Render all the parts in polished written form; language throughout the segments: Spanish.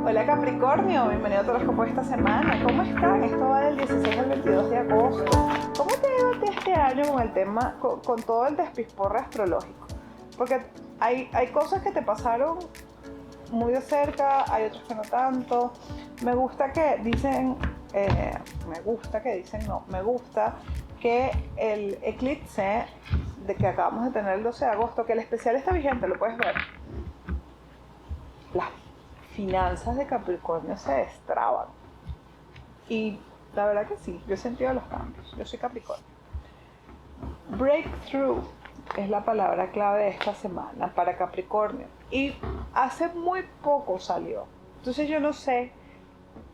Hola Capricornio, bienvenido a tu horóscopo esta semana. ¿Cómo están? Esto va del 16 al 22 de agosto. ¿Cómo te ha ido este año con el tema, con todo el despisporre astrológico? Porque hay cosas que te pasaron muy de cerca, hay otras que no tanto. Me gusta que dicen que el eclipse de que acabamos de tener el 12 de agosto, que el especial está vigente, lo puedes ver. Las finanzas de Capricornio se destraban. Y la verdad que sí, yo he sentido los cambios. Yo soy Capricornio. Breakthrough es la palabra clave de esta semana para Capricornio. Y hace muy poco salió. Entonces yo no sé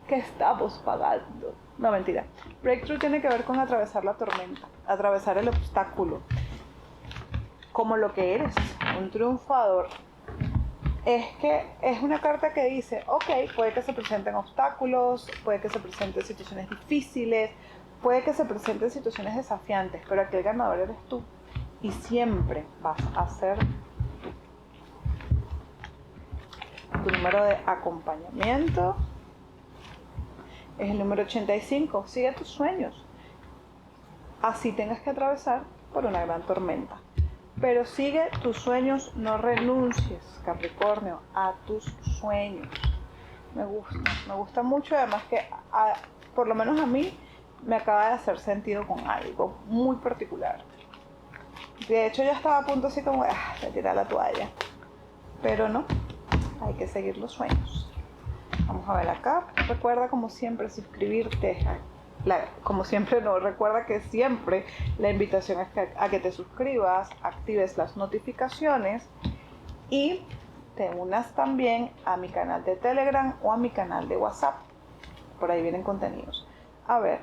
qué estamos pagando. No, mentira. Breakthrough tiene que ver con atravesar la tormenta, atravesar el obstáculo. Como lo que eres, un triunfador. Es que es una carta que dice, ok, puede que se presenten obstáculos, puede que se presenten situaciones difíciles, puede que se presenten situaciones desafiantes, pero aquí el ganador eres tú y siempre vas a ser tu número de acompañamiento. Es el número 85, sigue tus sueños, así tengas que atravesar por una gran tormenta. Pero sigue tus sueños, no renuncies, Capricornio, a tus sueños. Me gusta mucho, además que por lo menos a mí me acaba de hacer sentido con algo muy particular. De hecho ya estaba a punto así como de tirar la toalla, pero no, hay que seguir los sueños. Vamos a ver acá, recuerda como siempre suscribirte. Recuerda que siempre la invitación es a que te suscribas, actives las notificaciones y te unas también a mi canal de Telegram o a mi canal de WhatsApp. Por ahí vienen contenidos. A ver,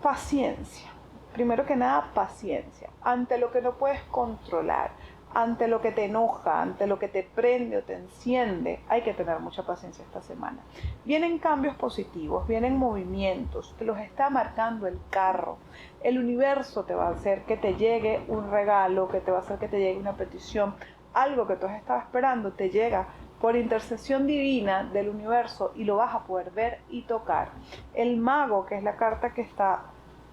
paciencia. Primero que nada, paciencia. Ante lo que no puedes controlar, ante lo que te enoja, ante lo que te prende o te enciende, hay que tener mucha paciencia esta semana. Vienen cambios positivos, vienen movimientos, te los está marcando el carro. El universo te va a hacer que te llegue un regalo, que te va a hacer que te llegue una petición, algo que tú has estado esperando, te llega por intercesión divina del universo y lo vas a poder ver y tocar. El mago, que es la carta que está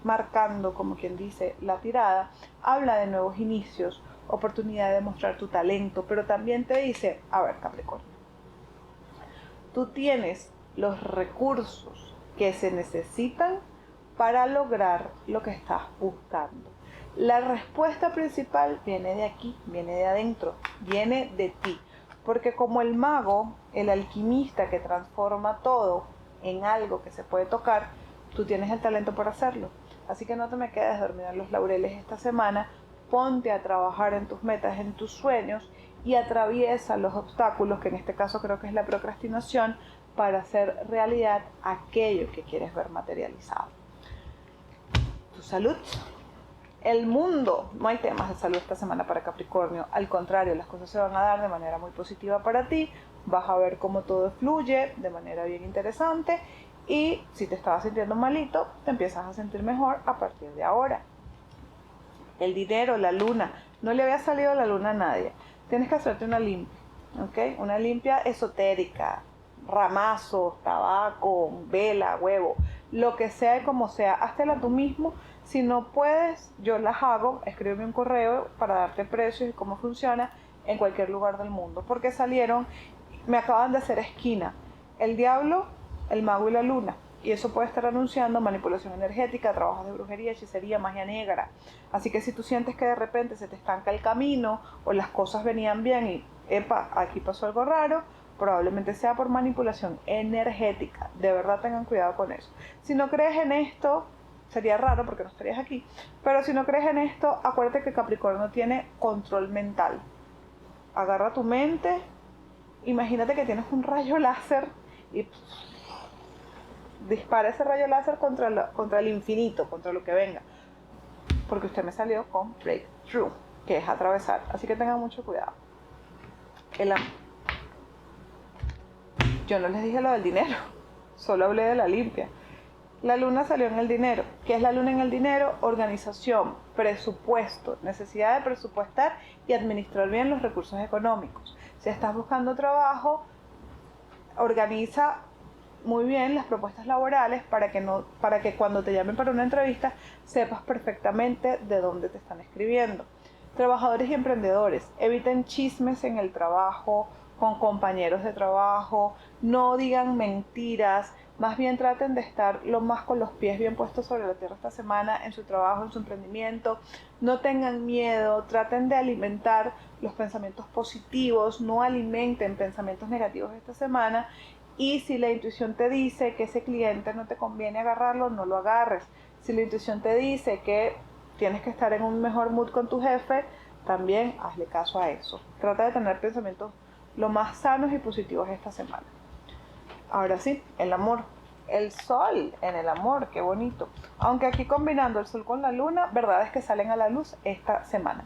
marcando, como quien dice, la tirada, habla de nuevos inicios, oportunidad de mostrar tu talento, pero también te dice, a ver Capricornio, tú tienes los recursos que se necesitan para lograr lo que estás buscando. La respuesta principal viene de aquí, viene de adentro, viene de ti, porque como el mago, el alquimista que transforma todo en algo que se puede tocar, tú tienes el talento para hacerlo. Así que no te me quedes dormido en los laureles esta semana, ponte a trabajar en tus metas, en tus sueños y atraviesa los obstáculos, que en este caso creo que es la procrastinación, para hacer realidad aquello que quieres ver materializado. Tu salud. El mundo, no hay temas de salud esta semana para Capricornio, al contrario, las cosas se van a dar de manera muy positiva para ti, vas a ver cómo todo fluye de manera bien interesante y si te estabas sintiendo malito, te empiezas a sentir mejor a partir de ahora. El dinero, la luna, no le había salido la luna a nadie, tienes que hacerte una limpia, ¿ok? Una limpia esotérica, ramazos, tabaco, vela, huevo, lo que sea y como sea, háztela tú mismo. Si no puedes, yo las hago, escríbeme un correo para darte precios y cómo funciona en cualquier lugar del mundo, porque salieron, me acaban de hacer esquina, el diablo, el mago y la luna. Y eso puede estar anunciando manipulación energética, trabajos de brujería, hechicería, magia negra. Así que si tú sientes que de repente se te estanca el camino o las cosas venían bien y, epa, aquí pasó algo raro, probablemente sea por manipulación energética. De verdad tengan cuidado con eso. Si no crees en esto, sería raro porque no estarías aquí. Pero si no crees en esto, acuérdate que Capricornio tiene control mental. Agarra tu mente, imagínate que tienes un rayo láser y dispara ese rayo láser contra el infinito, contra lo que venga. Porque usted me salió con breakthrough, que es atravesar. Así que tengan mucho cuidado. Yo no les dije lo del dinero, solo hablé de la limpia. La luna salió en el dinero. ¿Qué es la luna en el dinero? Organización, presupuesto, necesidad de presupuestar y administrar bien los recursos económicos. Si estás buscando trabajo, organiza muy bien las propuestas laborales para que cuando te llamen para una entrevista sepas perfectamente de dónde te están escribiendo. Trabajadores y emprendedores, eviten chismes en el trabajo, con compañeros de trabajo, no digan mentiras, más bien traten de estar lo más con los pies bien puestos sobre la tierra esta semana en su trabajo, en su emprendimiento. No tengan miedo, traten de alimentar los pensamientos positivos, no alimenten pensamientos negativos esta semana. Y si la intuición te dice que ese cliente no te conviene agarrarlo, no lo agarres. Si la intuición te dice que tienes que estar en un mejor mood con tu jefe, también hazle caso a eso. Trata de tener pensamientos lo más sanos y positivos esta semana. Ahora sí, el amor. El sol en el amor, qué bonito. Aunque aquí combinando el sol con la luna, verdad es que salen a la luz esta semana.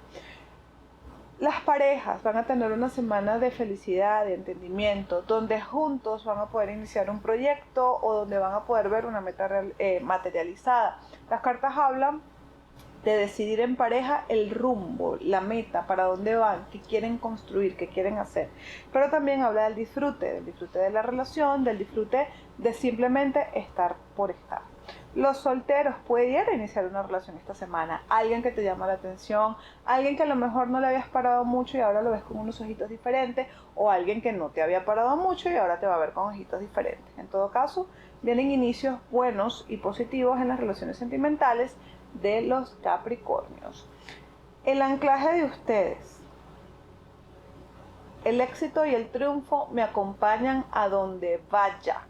Las parejas van a tener una semana de felicidad, de entendimiento, donde juntos van a poder iniciar un proyecto o donde van a poder ver una meta materializada. Las cartas hablan de decidir en pareja el rumbo, la meta, para dónde van, qué quieren construir, qué quieren hacer. Pero también habla del disfrute de la relación, del disfrute de simplemente estar por estar. Los solteros pueden iniciar una relación esta semana, alguien que te llama la atención, alguien que a lo mejor no le habías parado mucho y ahora lo ves con unos ojitos diferentes, o alguien que no te había parado mucho y ahora te va a ver con ojitos diferentes. En todo caso, vienen inicios buenos y positivos en las relaciones sentimentales de los Capricornios. El anclaje de ustedes. El éxito y el triunfo me acompañan a donde vaya.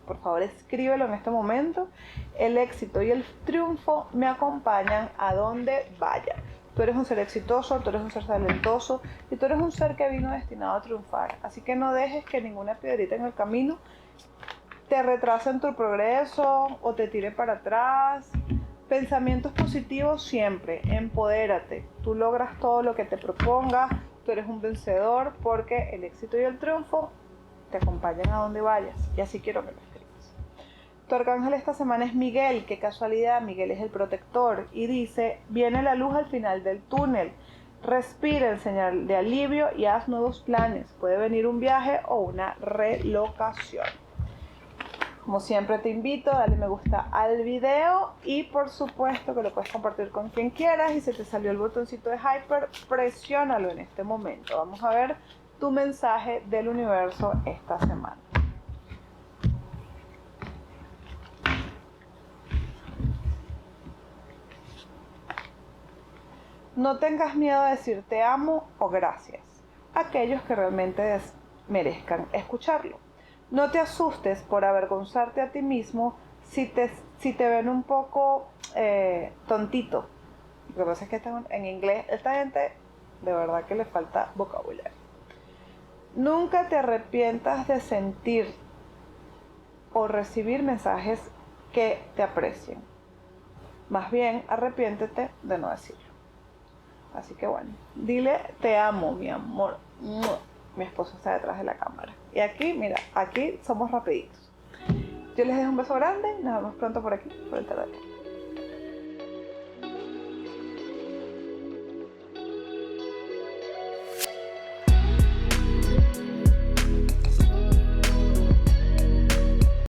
Por favor, escríbelo en este momento. El éxito y el triunfo me acompañan a donde vaya. Tú eres un ser exitoso, tú eres un ser talentoso y tú eres un ser que vino destinado a triunfar. Así que no dejes que ninguna piedrita en el camino te retrase en tu progreso o te tire para atrás. Pensamientos positivos siempre, empodérate. Tú logras todo lo que te propongas, tú eres un vencedor porque el éxito y el triunfo te acompañan a donde vayas. Y así quiero que lo escribas. Tu arcángel esta semana es Miguel, qué casualidad, Miguel es el protector y dice, viene la luz al final del túnel. Respira en señal de alivio y haz nuevos planes. Puede venir un viaje o una relocación. Como siempre te invito a darle me gusta al video y por supuesto que lo puedes compartir con quien quieras y si te salió el botoncito de Hyper, presiónalo en este momento. Vamos a ver tu mensaje del universo esta semana. No tengas miedo de decir te amo o gracias a aquellos que realmente merezcan escucharlo. No te asustes por avergonzarte a ti mismo si te ven un poco tontito. Lo que pasa es que en inglés, esta gente de verdad que le falta vocabulario. Nunca te arrepientas de sentir o recibir mensajes que te aprecien. Más bien, arrepiéntete de no decirlo. Así que bueno, dile te amo, mi amor. Mi esposo está detrás de la cámara. Y aquí, mira, aquí somos rapiditos. Yo les dejo un beso grande y nos vemos pronto por aquí, por el tarot.